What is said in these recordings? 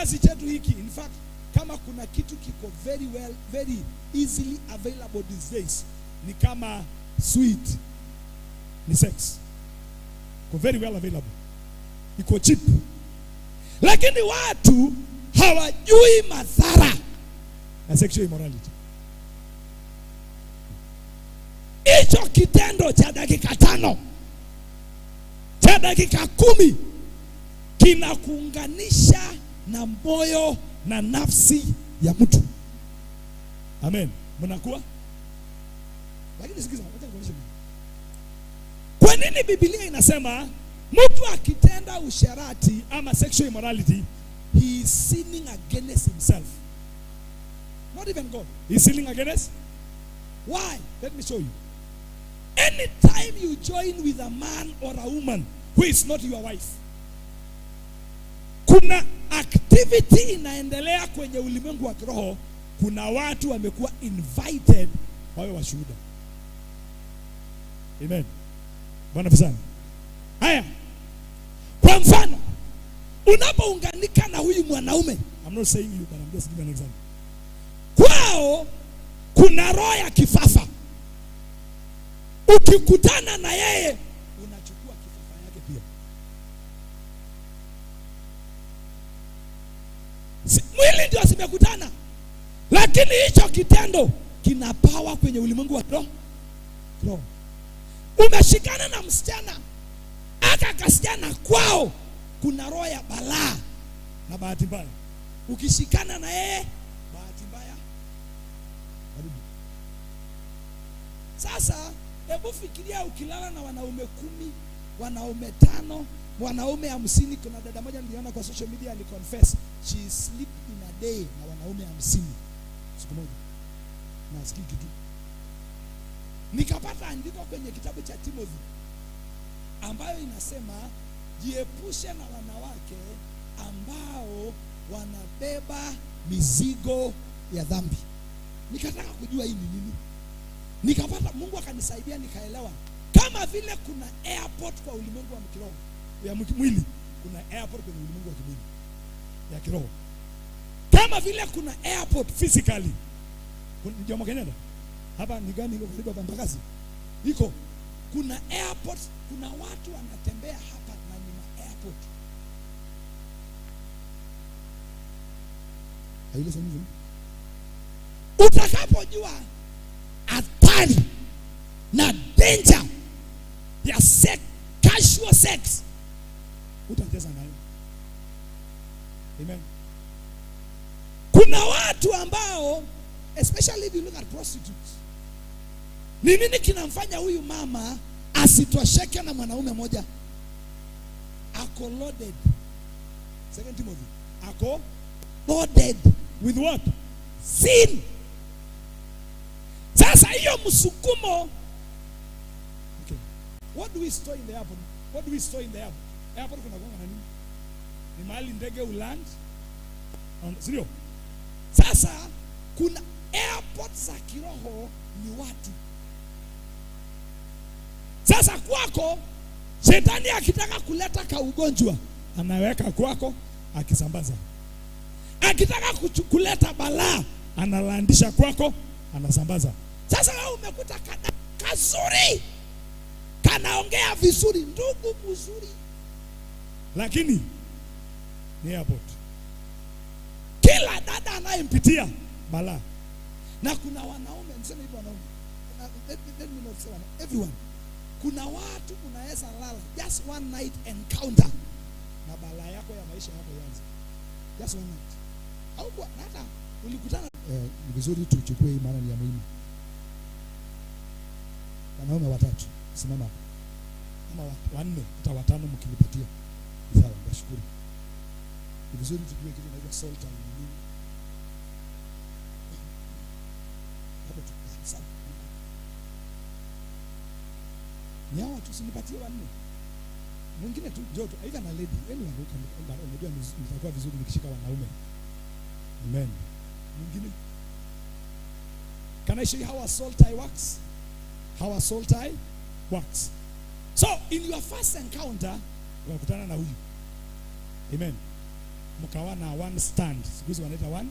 kizazi chetu hiki, in fact, kama kuna kitu kiko very easily available these days, ni kama sweet, ni sex. Iko very well available, iko cheap. Lakini watu hawajui madhara ya sexual immorality. Hicho kitendo cha dakika 5, cha dakika 10 kinakuunganisha na moyo na nafsi ya mtu. Amen. Mnakuwa? Lakini sikiza, wacha nikuonyeshe. Kwa nini Biblia inasema mtu akitenda usherati ama sexual immorality, he is sinning against himself? Not even God. He is sinning against? Why? Let me show you. Anytime you join with a man or a woman who is not your wife, kuna activity inaendelea kwenye ulimwengu wa kiroho. Kuna watu wamekuwa invited wawe washuhuda. Amen. Bwana sana. Haya. Kwa mfano, unapounganika na huyu mwanaume, I'm not saying you, but I'm just giving an example. Kwao kuna roho ya kifafa. Ukikutana na yeye unachukua kifafa yake pia. Mwili ndio zimekutana, lakini hicho kitendo kina power kwenye ulimwengu wa roho. Umeshikana na msichana, aka kasichana kwao kuna roho ya balaa na bahati mbaya. Ukishikana na yeye, bahati mbaya karibu. Sasa hebu fikiria ukilala na wanaume 10, wanaume 5, wanaume 50. Kuna dada moja niliona kwa social media aliconfess she sleep in a day na wanaume 50 siku moja. Na sikii kitu. Nikapata andiko kwenye kitabu cha Timothy ambayo inasema jiepushe na wanawake ambao wanabeba mizigo ya dhambi. Nikataka kujua hii ni nini. Nikapata, Mungu akanisaidia nikaelewa. Kama vile kuna airport kwa ulimwengu wa kiroho ya mwili, kuna airport kwenye ulimwengu wa kimwili ya kiroho. Kama vile kuna airport physically. Jomo Kenyatta hapa ni gani iko karibu hapa Mbagazi? Iko. Kuna airport, kuna watu wanatembea hapa na ni ma airport. Haile sasa hivi. Utakapojua hatari na danger ya casual sex, utacheza nayo. Amen. Kuna watu ambao, especially if you look at prostitutes, ni nini kinamfanya huyu mama asitosheke na mwanaume moja? Ako loaded. 2 Timothy. Ako loaded with what? Sin. Sasa hiyo msukumo. Okay. What do we store in the airport? What do we store in the airport? Airport kuna gonga na nini? Ni mahali ndege uland. Sio? Sasa kuna airport za kiroho ni watu. Sasa kwako shetani akitaka kuleta kaugonjwa anaweka kwako akisambaza. Akitaka kuleta balaa analandisha kwako anasambaza. Sasa wewe umekuta kazuri, kanaongea vizuri, ndugu mzuri, lakini ni airport. Kila dada anayempitia balaa. Na kuna wanaume, niseme hivyo wanaume, let me not say everyone. Kuna watu unaweza lala just one night encounter na balaa yako ya maisha yako yanza. Just one night. Au kwa hata ulikutana ni vizuri tuchukue hii maana ni ya muhimu. Wanaume 3 simama hapa. Kama 4 hata 5 mkinipatia. Sawa, nashukuru. Ni vizuri tujue kitu kinaitwa salt and nini. Hapo tukasa. Ni hawa tusinipatie 4. Mwingine tu joto, aidha na lady, anyone who can, unajua nitakuwa vizuri nikishika wanaume. Amen. Mwingine. Can I show you how a salt tie works? How a salt tie works. So, in your first encounter, unakutana na huyu. Amen. mkawa na one stand. Siku hizi wanaita one.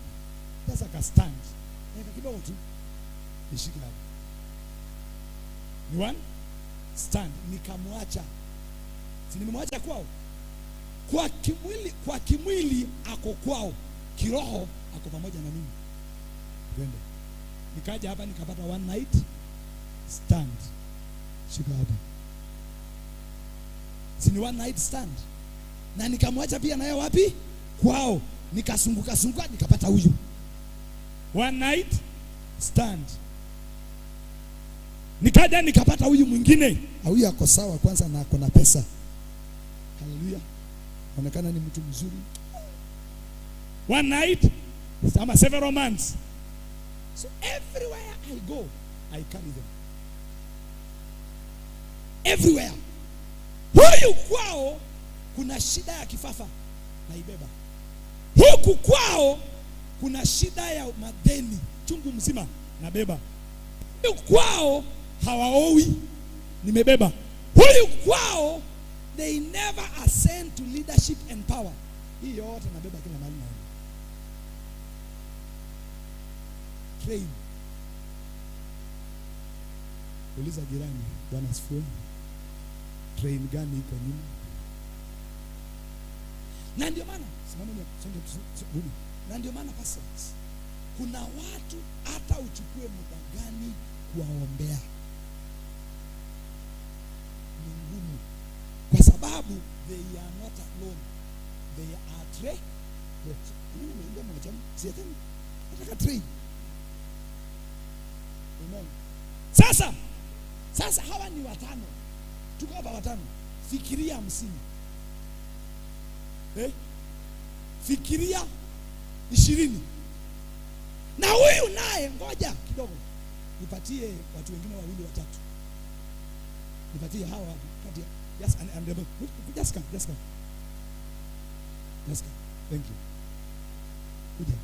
Sasa ka stand. Eka kidogo tu. Nishike hapo. Ni one stand. Nikamwacha. Si nimemwacha kwao. Kwa kimwili ako kwao. Kiroho ako pamoja na mimi. Twende. Nikaja hapa nikapata one night stand. Shika hapa. Si ni one night stand. Na nikamwacha pia naye wapi? Kwao. Nikasunguka nikapata huyu. One night stand. Nikaja nikapata huyu mwingine. Huyu ako sawa kwanza na ako na pesa. Haleluya. Onekana ni mtu mzuri. One night, some several months. So everywhere I go, I carry them. Everywhere. Huyu kwao kuna shida ya kifafa, naibeba. Huku kwao kuna shida ya madeni chungu mzima, nabeba. Huyu kwao hawaoi, nimebeba. Huyu kwao they never ascend to leadership and power. Hii yote nabeba kila mahali naenda. Train. Uliza jirani, Bwana asifiwe. Train gani iko nyuma? Na ndio maana simameni songe. Na ndio maana pastors, kuna watu hata uchukue muda gani kuwaombea ni ngumu, kwa sababu they are not alone, they are trained. Sasa hawa ni watano, tuko hapa watano. Fikiria 50. Fikiria 20. Na huyu naye ngoja kidogo. Nipatie watu wengine wawili watatu. Nipatie hawa kati. Yes, and just come. Thank you. Kuja.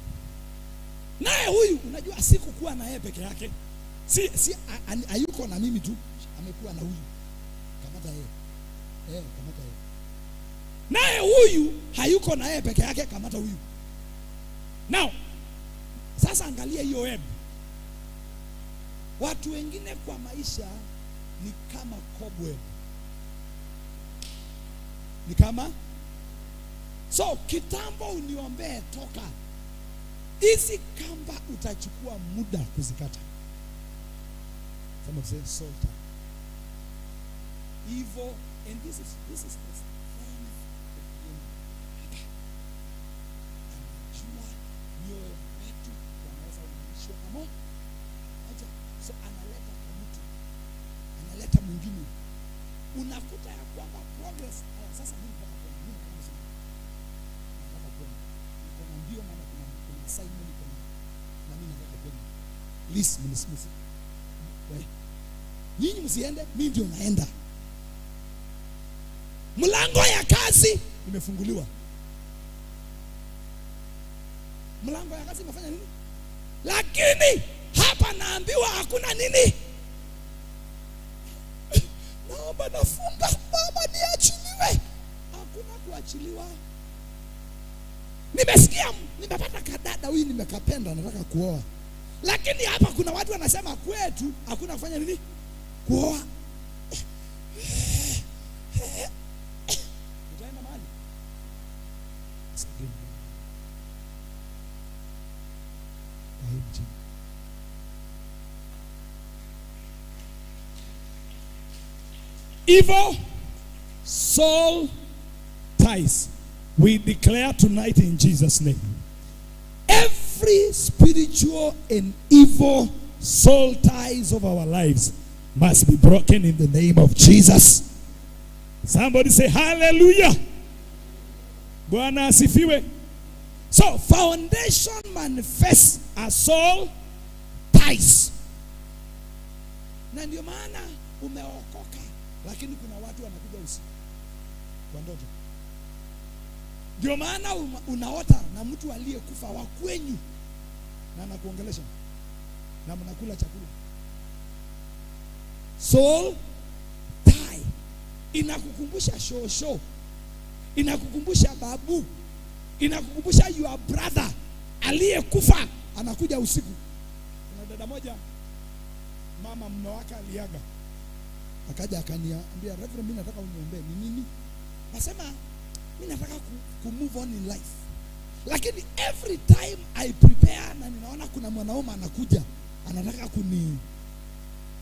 Naye huyu unajua sikukuwa na yeye peke yake. Si hayuko na mimi tu, amekuwa na huyu. Kamata yeye. Kamata yeye. Naye huyu hayuko na yeye peke yake, kamata huyu. Now, sasa angalia hiyo web. Watu wengine kwa maisha ni kama cobweb. Ni kama so kitambo uniombee toka. Hizi kamba utachukua muda kuzikata. Some of say salt. Evil, and this is the strength of women. Anajua mioyo watu wanaweza kuishwa kama acha. So analeta mtu, analeta mwingine. Unakuta ya kwamba progress. Sasa mimi nataka kuona kama sasa. Nataka kuona. Kuna ndio maana kuna assignment kuna na mimi nataka kuona. Please mnisimisi. Nyinyi msiende, mimi ndio naenda. Mlango ya kazi imefunguliwa. Mlango ya kazi imefanya nini? Lakini hapa naambiwa hakuna nini? Naomba nafunga, baba niachiliwe. Hakuna kuachiliwa. Nimesikia, nimepata kadada huyu nimekapenda, nataka kuoa. Lakini hapa kuna watu wanasema kwetu hakuna kufanya nini? Kuoa. Utaenda mahali? Evil soul ties. We declare tonight in Jesus' name. Every spiritual and evil soul ties of our lives must be broken in the name of Jesus. Somebody say hallelujah. Bwana asifiwe. So foundation manifests as soul ties. Na ndio maana umeokoka, lakini kuna watu wanakuja usiku kwa ndoto. Ndio maana unaota na mtu aliyekufa wa kwenyu na anakuongelesha na mnakula chakula. Soul tie inakukumbusha shosho, inakukumbusha babu, inakukumbusha your brother aliyekufa anakuja usiku. Kuna dada moja, mama mume wake aliaga, akaja akaniambia, Reverend, mimi nataka uniombee. Ni nini? Nasema mimi nataka ku move on in life, lakini every time I prepare na ninaona kuna mwanaume anakuja anataka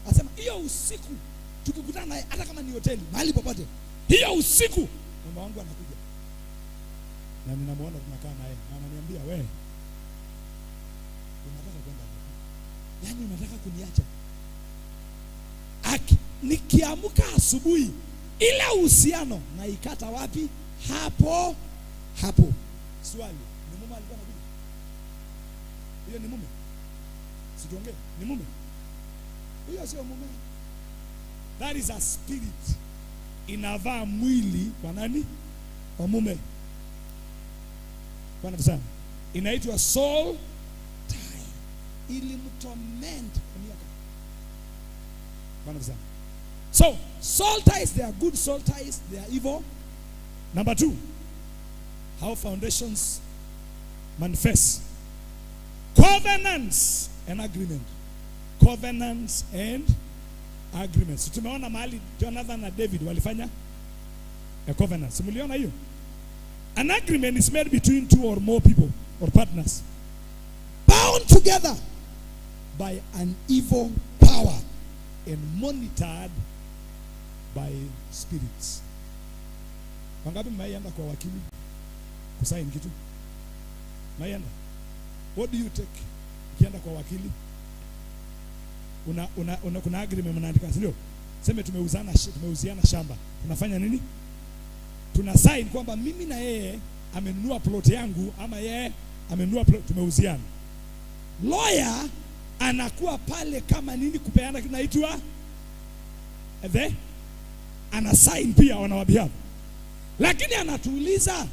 Asema hiyo usiku tukikutana naye, hata kama ni hoteli mahali popote, hiyo usiku mama wangu anakuja na ninamuona tunakaa naye na ananiambia, wewe unataka kwenda wapi? Yaani unataka kuniacha? Nikiamka asubuhi ile uhusiano na ikata wapi? Hapo. Swali, ni mume alikuwa anakuja? Hiyo ni mume? Situongee, ni mume? Huyo sio mume. That is a spirit. Inavaa mwili kwa nani? Kwa mume. Bwana sana. Inaitwa soul tie. Ilimtorment kwa miaka. Bwana sana. So, soul ties, they are good soul ties, they are evil. Number 2, how foundations manifest. Covenants and agreement. Covenants and agreements. Tumeona mahali Jonathan na David walifanya a covenant. Simuliona hiyo? An agreement is made between 2 or more people or partners, bound together by an evil power and monitored by spirits. Wangapi mmeenda kwa wakili kusaini kitu? Mmeenda? What do you take? Ukienda kwa wakili kuna agreement mnaandika, sio? Sema tumeuziana shamba. Tunafanya nini? Tuna sign kwamba mimi na yeye amenunua plot yangu ama yeye amenunua plot, tumeuziana. Lawyer anakuwa pale kama nini, kupeana kinaitwa ana sign pia on our behalf. Lakini anatuuliza,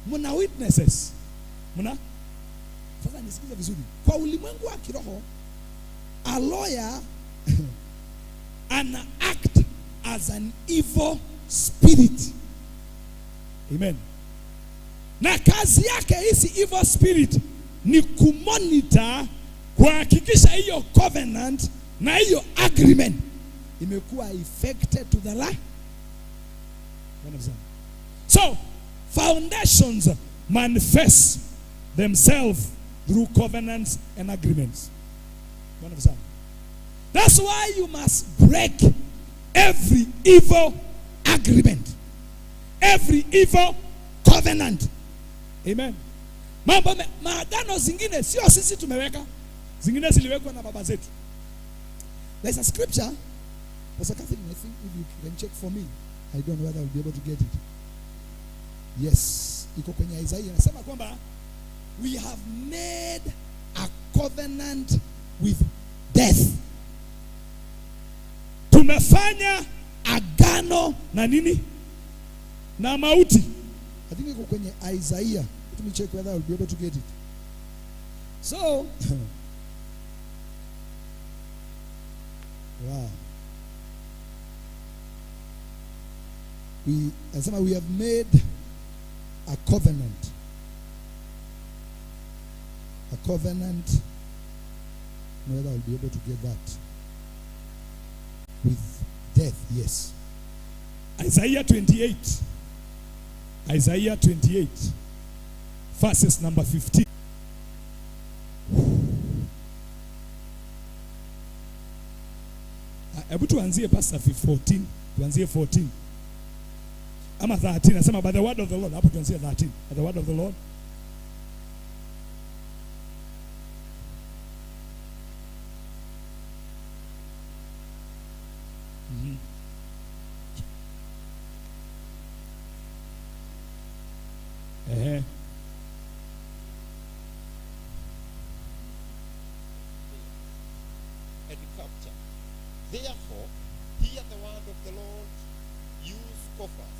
mna witnesses? Mna? Sasa nisikize vizuri. Kwa ulimwengu wa kiroho, a lawyer ana act as an evil spirit. Amen. Na kazi yake hizi evil spirit ni kumonitor, kuhakikisha hiyo covenant na hiyo agreement imekuwa effected to the law. So, foundations manifest themselves through covenants and agreements. That's why you must break every evil agreement, every evil covenant. Amen. Maagano zingine sio sisi tumeweka, zingine ziliwekwa na baba zetu. There's a scripture, Pastor Catherine, I think if you can check for me, I don't know whether I'll be able to get it. Yes, iko kwenye Isaiah, inasema kwamba we have made a covenant with death. Tumefanya agano na nini? Na mauti. I think iko kwenye Isaiah. Let me check whether I'll be able to get it. So, wow. We have made a covenant. A covenant. Whether I'll be able to get that. With death, yes. Isaiah 28. Isaiah 28. Verses number 15. Hebu tuanzie Pastor 14. Tuanzie 14. Ama 13. Nasema by the word of the Lord. Hapo tuanzie 13. By the word of the Lord. Therefore, hear the word of the Lord, you scoffers,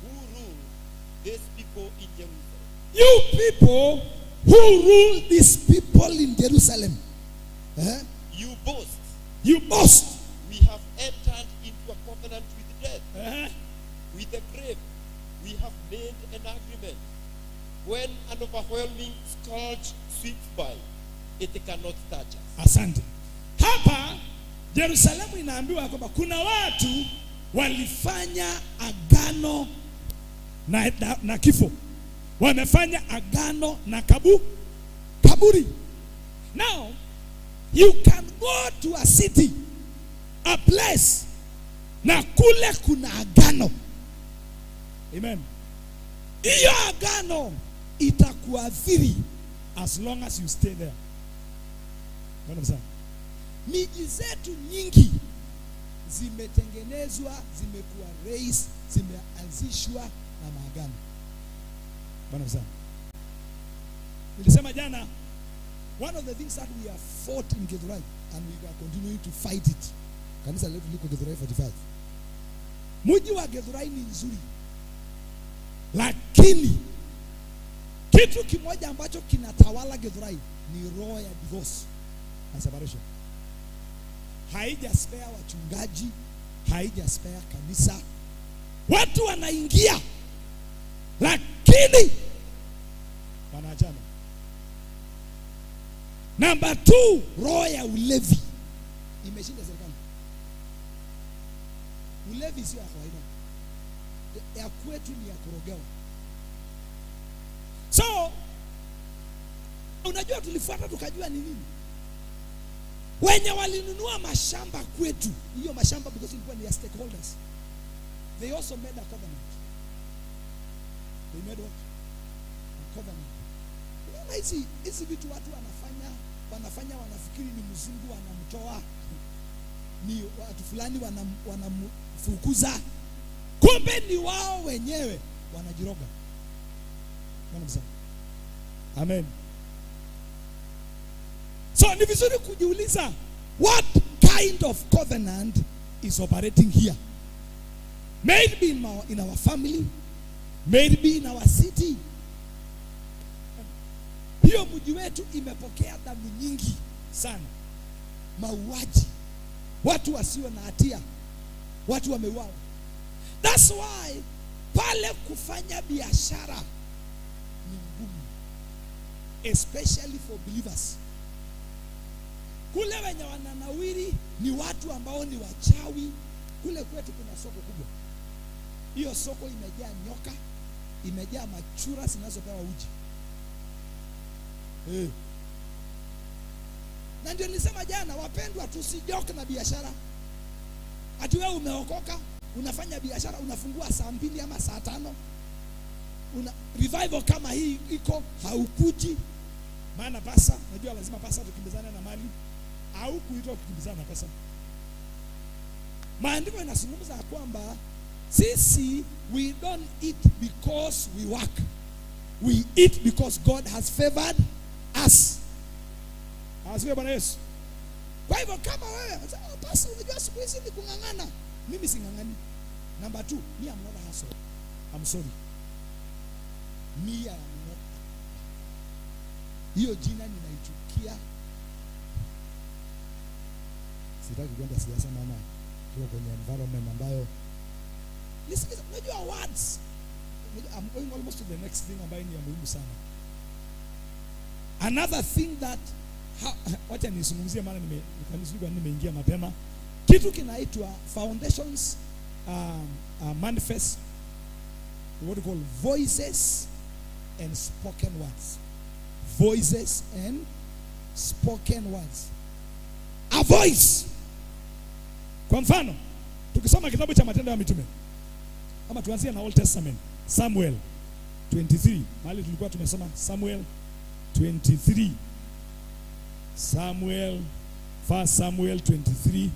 who rule these people in Jerusalem. You people who rule these people in Jerusalem. You boast. You boast. We have entered into a covenant with death. With the grave, we have made an agreement. when an overwhelming scourge sweeps by, it cannot touch us. Asante. Hapa Yerusalemu inaambiwa kwamba kuna watu walifanya agano na kifo. Wamefanya agano na kaburi. Now, you can go to a city, a place, na kule kuna agano. Amen. Hiyo agano itakuathiri as long as you stay there. Bwana, miji zetu nyingi zimetengenezwa, zimekuwa raised, zimeanzishwa na maagano. Bwana sana. Nilisema jana, one of the things that we have fought in Githurai, and we are continuing to fight it. Kanisa letu liko Githurai 45. Mji wa Githurai ni nzuri, lakini kitu kimoja ambacho kinatawala Githurai ni roho ya divorce and separation. Haija spare wachungaji, haija spare kanisa. Watu wanaingia, lakini wanaachana. Number 2, roho ya ulevi imeshinda serikali. Ulevi sio ya kawaida. Ya kwetu ni ya kurogewa. So, unajua tulifuata tukajua ni nini? Wenye walinunua mashamba kwetu, hiyo mashamba because ilikuwa ni ya stakeholders, they also made a covenant. They made what? A covenant. Unaona hizi vitu watu wanafanya wanafikiri ni mzungu wanamtoa, ni watu fulani wanamfukuza, kumbe ni wao wenyewe wanajiroga. Amen. So ni vizuri kujiuliza, what kind of covenant is operating here? May it be in our family, may it be in our city. Hiyo mji wetu imepokea damu nyingi sana, mauaji, watu wasio na hatia, watu wameuawa. That's why pale kufanya biashara ni ngumu, especially for believers. Kule wenye wananawiri ni watu ambao ni wachawi. Kule kwetu kuna soko kubwa. Hiyo soko imejaa nyoka, imejaa machura zinazopewa uji. Na ndio nilisema jana, wapendwa, tusijoke na biashara. Ati wewe umeokoka, unafanya biashara, unafungua saa 2 ama saa 5. Revival kama hii iko, haukuji. Maana pasa, najua lazima pasa tukimbizane na mali, au kuitwa kukimbizana na pesa. Maandiko yanazungumza kwamba sisi, we don't eat because we work. We eat because God has favored us. Asifiwe Bwana Yesu. Kwa hivyo kama wewe pasa, unajua siku hizi ni kungangana, mimi singangani. Number 2, me I'm not a hustler. I'm sorry. Me I'm not. Hiyo jina ninaichukia. Sitaki kwenda siasa mama. Tuko kwenye environment ambayo unajua words. I'm going almost to the next thing ambayo ni ya muhimu sana. Another thing that wacha nisungumzie, maana nimeingia mapema. Kitu kinaitwa foundations, manifest, what we call voices and spoken words. Voices and spoken words. A voice. Kwa mfano, tukisoma kitabu cha Matendo ya Mitume, ama tuanzie na Old Testament, Samuel 23. Mahali tulikuwa tumesoma Samuel 23. First Samuel 23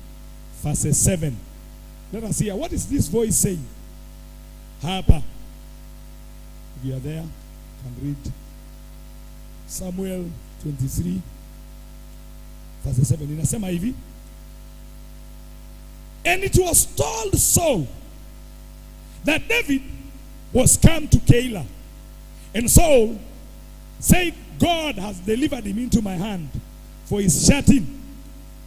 verse 7. Let us hear, what is this voice saying? Hapa. If you are there, can read Samuel 23 verse 7. Inasema hivi, and it was told Saul that David was come to Keilah, and Saul said, God has delivered him into my hand for his shutting,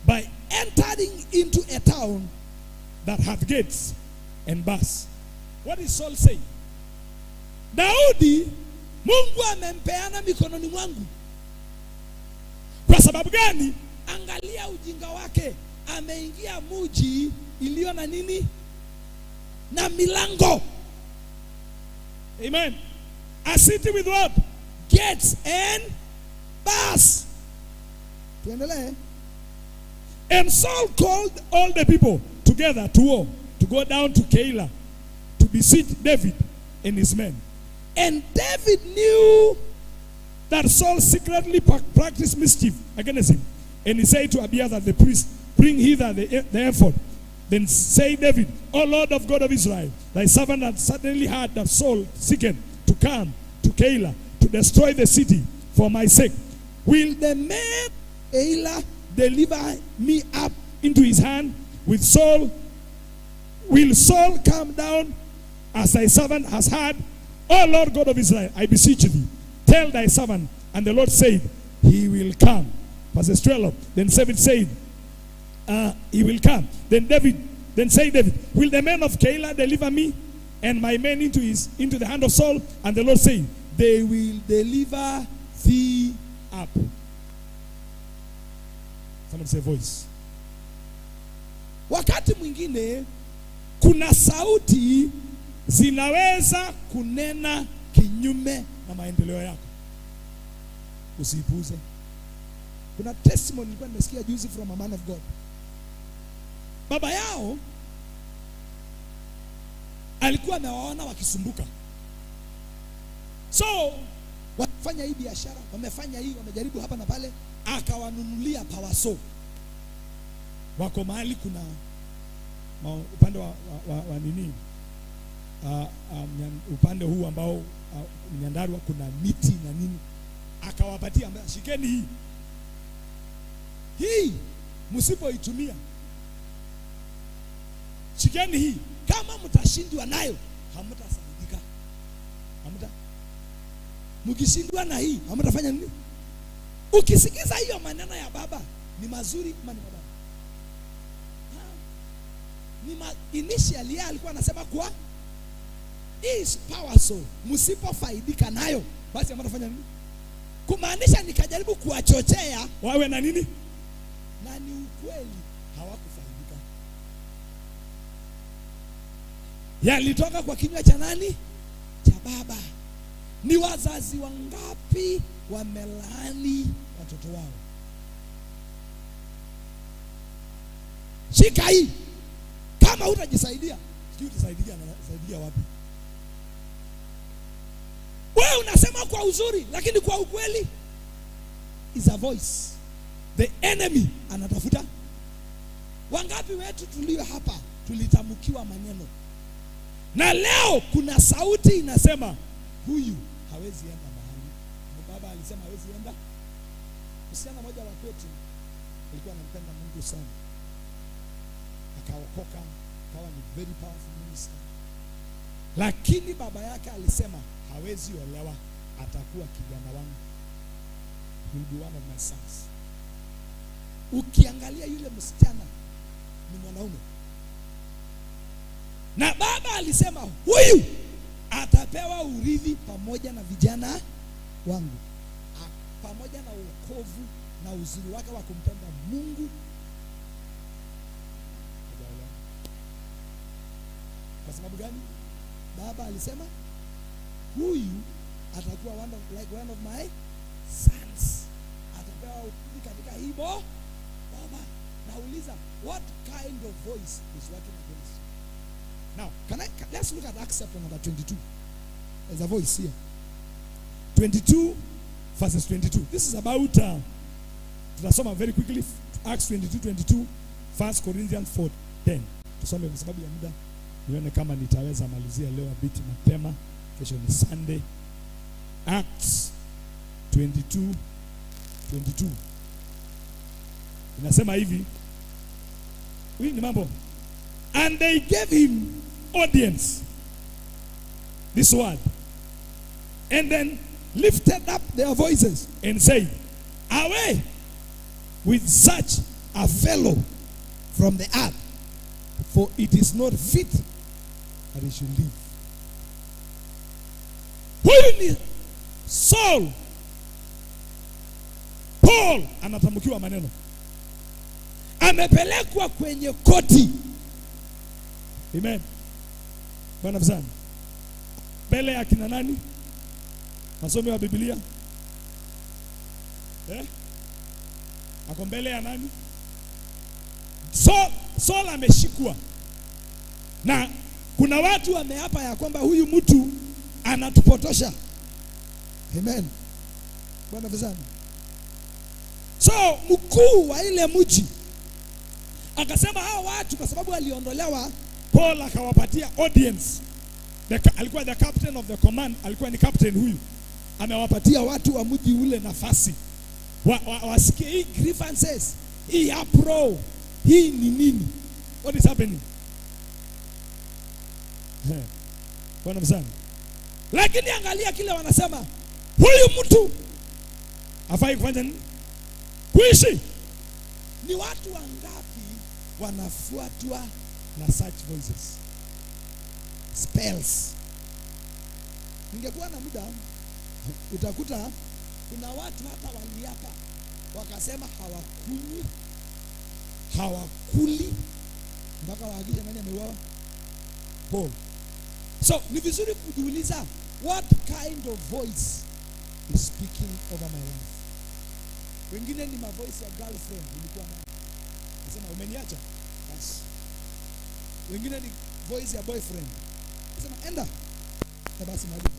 by entering into a town that hath gates and bars. What is Saul saying? Daudi Mungu amempeana mikononi mwangu. Kwa sababu gani? Angalia ujinga wake. Ameingia muji iliyo na nini? Na milango. Amen. A city with what? Gates and bars. Tuendelee. And Saul called all the people together to war, to go down to Keilah, to besiege David and his men. And David knew that Saul secretly practiced mischief against him. And he said to Abiathar the priest, bring hither the ephod. Then say David, O Lord of God of Israel, thy servant hath suddenly heard that Saul seeketh to come to Keilah to destroy the city for my sake. Will the man Keilah deliver me up into his hand with Saul? Will Saul come down as thy servant has heard? O Lord God of Israel, I beseech thee, tell thy servant. And the Lord said, he will come. Verse 12. Then David said, he will come. Then said David, will the men of Keilah deliver me and my men into the hand of Saul? And the Lord said, they will deliver thee up. Someone say voice. Wakati mwingine kuna sauti zinaweza kunena kinyume na maendeleo yako. Usipuuze. Kuna testimony nilikuwa nimesikia juzi from a man of God. Baba yao alikuwa amewaona wakisumbuka. So wafanya hii biashara, wamefanya hii, wamejaribu hapa na pale, akawanunulia power saw. Wako mahali kuna upande wa nini? Upande huu ambao Nyandarua kuna miti na nini, akawapatia, shikeni hii. Hii msipoitumia, shikeni hii. Kama mtashindwa nayo, hamtasaidika. Mkishindwa na hii, hamtafanya nini? Ukisikiza hiyo maneno ya baba, ni mazuri ama ni mabaya? Initially alikuwa anasema kwa is power saw, msipofaidika nayo, basi hamtafanya nini? Kumaanisha nikajaribu kuwachochea wawe na nini? Na ni ukweli hawakufaidika. Yalitoka kwa kinywa cha nani? Cha baba. Ni wazazi wangapi wamelaani watoto wao? Shika hii. Kama hutajisaidia, sijui utasaidia wapi? Wewe unasema kwa uzuri, lakini kwa ukweli is a voice. The enemy anatafuta. Wangapi wetu tulio hapa tulitamkiwa maneno, na leo kuna sauti inasema huyu hawezi enda mahali. Baba alisema hawezi enda. Msichana mmoja wa kwetu alikuwa anampenda Mungu sana, akaokoka, akawa ni very powerful minister, lakini baba yake alisema hawezi olewa, atakuwa kijana wangu, will be one of my sons. Ukiangalia yule msichana ni mwanaume, na baba alisema huyu atapewa urithi pamoja na vijana wangu, pamoja na wokovu na uzuri wake wa kumpenda Mungu. Kwa sababu gani? Baba alisema huyu atakuwa one of my sons, atapewa urithi katika himo. Baba, nauliza, what kind of voice is working against you? Now, let's look at Acts chapter number 22. There's a voice here. 22 verses 22. This is about, tutasoma very quickly, Acts 22:22, 1 Corinthians 4:10. Tusome kwa sababu ya muda, nione kama nitaweza malizia leo a bit mapema. Kesho ni Sunday. Acts 22:22. Inasema hivi. Hii ni mambo. And they gave him audience. This word. And then lifted up their voices and said, away with such a fellow from the earth, for it is not fit that he should live. Huyu ni Paul anatamkiwa maneno, amepelekwa kwenye koti. Amen. Bwana mzani. Mbele ya kina nani? Masomo ya Biblia. Ako mbele ya nani? Saul ameshikwa. Na kuna watu wameapa ya kwamba huyu mtu anatupotosha. Amen. Bwana mzani. So mkuu wa ile mji akasema hao watu, kwa sababu aliondolewa, Paul akawapatia audience. Alikuwa the captain of the command, alikuwa ni captain huyu. Amewapatia watu wa mji ule nafasi. Wasikie hii grievances, hii apro, hii ni nini? What is happening? Bwana mzani. Lakini angalia kile wanasema, huyu mtu hafai kufanya nini? Kuishi. Ni watu wangapi wanafuatwa na such voices? Spells. Ningekuwa na muda utakuta kuna watu hata waliapa wakasema hawakunywi, hawakuli mpaka waagize nani ameuawa? Paul. So ni vizuri kujiuliza, what kind of voice is speaking over my life? Wengine ni voice ya girlfriend ulikuwa nayo, nasema umeniacha basi. Wengine ni voice ya boyfriend, nasema enda basi mahali.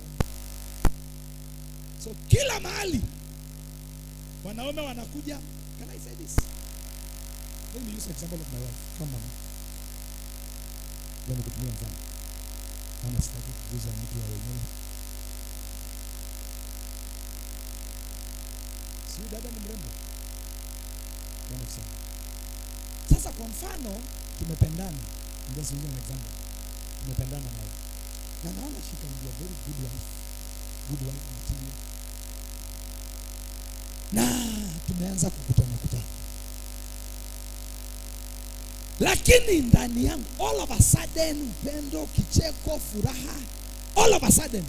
So kila mahali wanaume wanakuja. Can I say this? Let me use an example of my wife. Come on. Let me kutumia mfano. Anastaki kuuza mtu wa wenyewe. Si dada ni mrembo. Bwana sana. Sasa kwa mfano tumependana. Ndio sio an example. Tumependana naye. Na naona she can be a very good wife. Good wife material. Na tumeanza kukutana. Lakini ndani yangu all of a sudden, upendo, kicheko, furaha, all of a sudden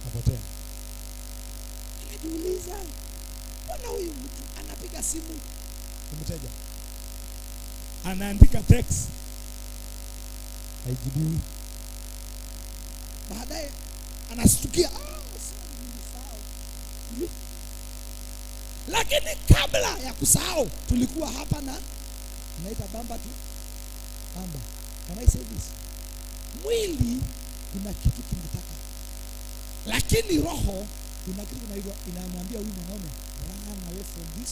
apotea. Anajiuliza, mbona huyu mtu anapiga simu kumteja, anaandika text haijibiwi, baadaye anastukia lakini kabla ya kusahau tulikuwa hapa na naita bamba tu bamba. Can I say this? Mwili kuna kitu kinataka, lakini roho kuna kitu inamwambia huyu mwanaume run away from this.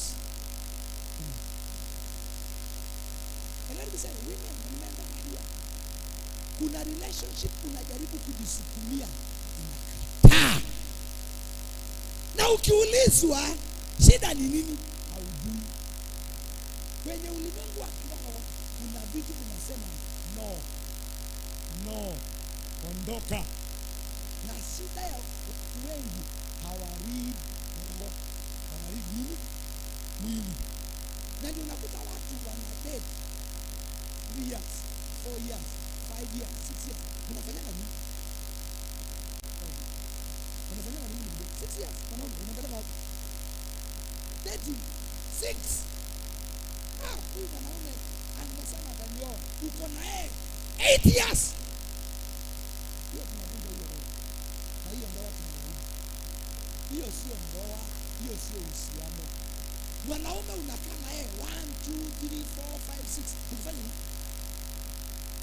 And let me say, women and men here, kuna relationship unajaribu kujisukumia unakataa, na ukiulizwa shida ni nini haujui. Kwenye ulimwengu wa kiroho kuna vitu vinasema no, ondoka. Na shida ya watu wengi hawaread roho, wanaread nini? Mwili. Na ndio unakuta watu wana date 3 years, 4 years, 5 years, 6 years. Unafanya nini? Unafanya nini? 6 years. Unapata dating 6. Huyu mwanaume anasema ndio uko na yeye 8 years. Hiyo tunavunja hiyo roho. Na hiyo ndoa tunavunja. Hiyo sio ndoa, hiyo sio uhusiano. Mwanaume unakaa na yeye 1 2 3 4 5 6. Unafanya nini?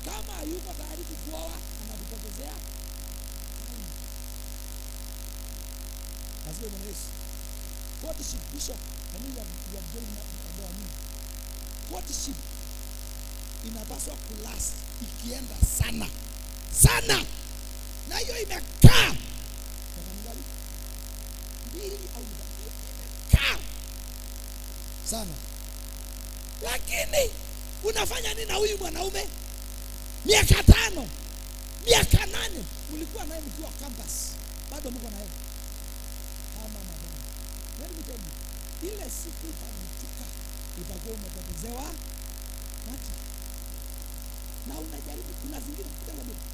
Kama yuko tayari kukuoa anakupotezea. Nasema Bwana Yesu. Courtship, Bishop, I know you have joined about me. Courtship inapaswa kulast ikienda sana, na hiyo imekaa mbili au imekaa sana. Lakini unafanya nini na huyu mwanaume? Miaka 5, miaka 8 ulikuwa naye mkiwa campus, bado mko naye kama madam. Let me tell you, ile siku itakutuka, itakuwa umepotezewa macho. Na unajaribu,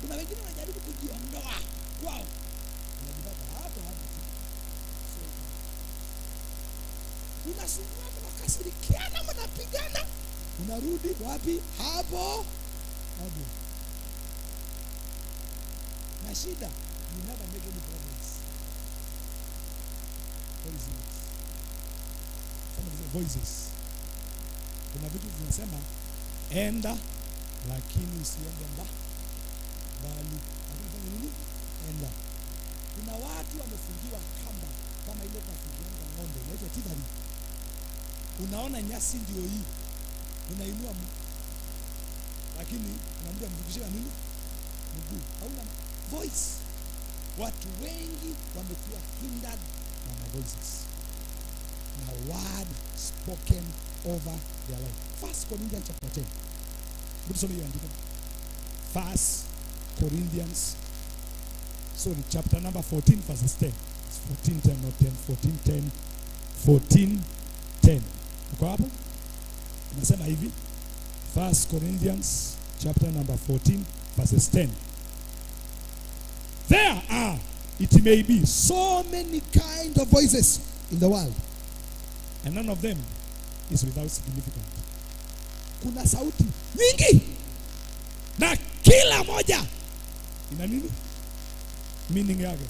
kuna wengine wanajaribu kujiondoa kwao, unajipata hapo hapo. Unasumbua, mnakasirikiana, mnapigana, unarudi wapi? Hapo hapo. Na shida, you never make any progress. Voices. Kuna vitu vinasema enda lakini usiende mbali. Lakini nini? Enda. Kuna watu wamefungiwa kamba kama ile tunafungiwa ng'ombe, inaitwa tidari. Unaona nyasi ndio hii. Unainua lakini unamwambia mvukishia nini? Mguu. Hauna voice. Watu wengi wamekuwa hindered na voices. Na word spoken over their life. 1 Corinthians chapter 10. Mtusome hiyo andiko. 1 Corinthians, sorry, chapter number 14 verses 10. It's 14:10 not 10, 14:10. 14:10. Uko hapo? Unasema hivi. 1 Corinthians chapter number 14 verses 10. There are, it may be, so many kinds of voices in the world, and none of them is without significance. Kuna sauti nyingi na kila moja ina nini? Meaning yake.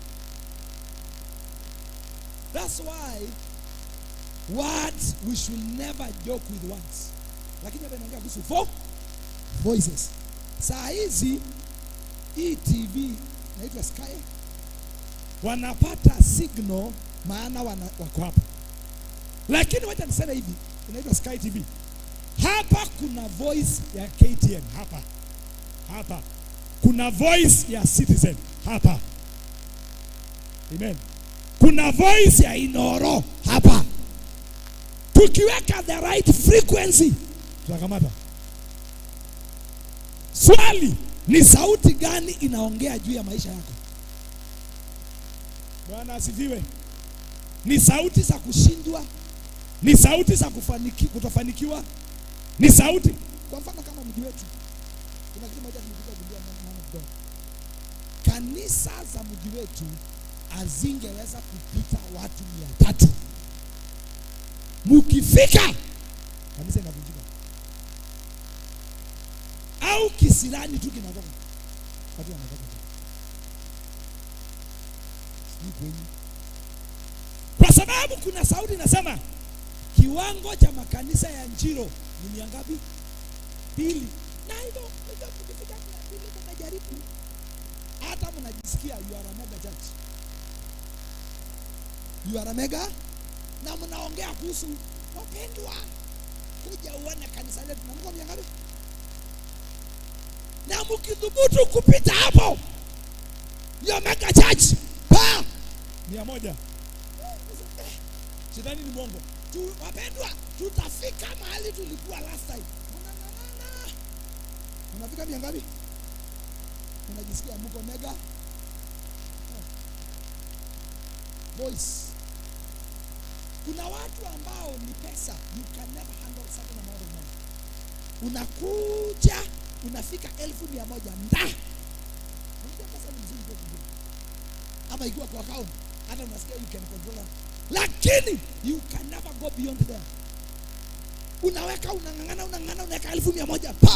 That's why words, we should never joke with words. Lakini hapa inaongea kuhusu voices. Saa hizi hii TV inaitwa Sky, wanapata signal maana wako hapa. Lakini wacha niseme hivi, inaitwa Sky TV. Hapa kuna voice ya KTN hapa. Hapa kuna voice ya Citizen hapa. Amen. Kuna voice ya Inoro hapa. Tukiweka the right frequency tutakamata. Swali ni sauti gani inaongea juu ya maisha yako? Bwana asifiwe. Ni sauti za kushindwa? Ni sauti za kutofanikiwa? Ni sauti. Kwa mfano kama mji wetu, kuna kitu moja kilikuja kulia mama. Kanisa za mji wetu azingeweza kupita watu 300. Mukifika kanisa inavunjika. Au kisirani tu kinatoka. Watu wanatoka. Kwa sababu kuna sauti inasema kiwango cha makanisa ya Njiro ni ngapi? 2. Na hivyo mkifika 200 mnajaribu. Hata mnajisikia you are a mega church. You are a mega, na mnaongea kuhusu wapendwa, kuja uone kanisa letu na Mungu ngapi? Na mkidhubutu kupita hapo, you mega church pa 100. Sidhani ni mwongo. Wapendwa, tutafika mahali tulikuwa last time. Unafika ngapi? Unajisikia mko mega voice. Kuna watu ambao ni pesa, you can never handle certain amount of money. Unakuja, unafika 1,100 nda. Unajua pesa ni mzuri kwa kujua. Ama ikiwa kwa account, hata unasikia you can control. Lakini you can never go beyond there. Unaweka unang'ang'ana unaweka 1,100 pa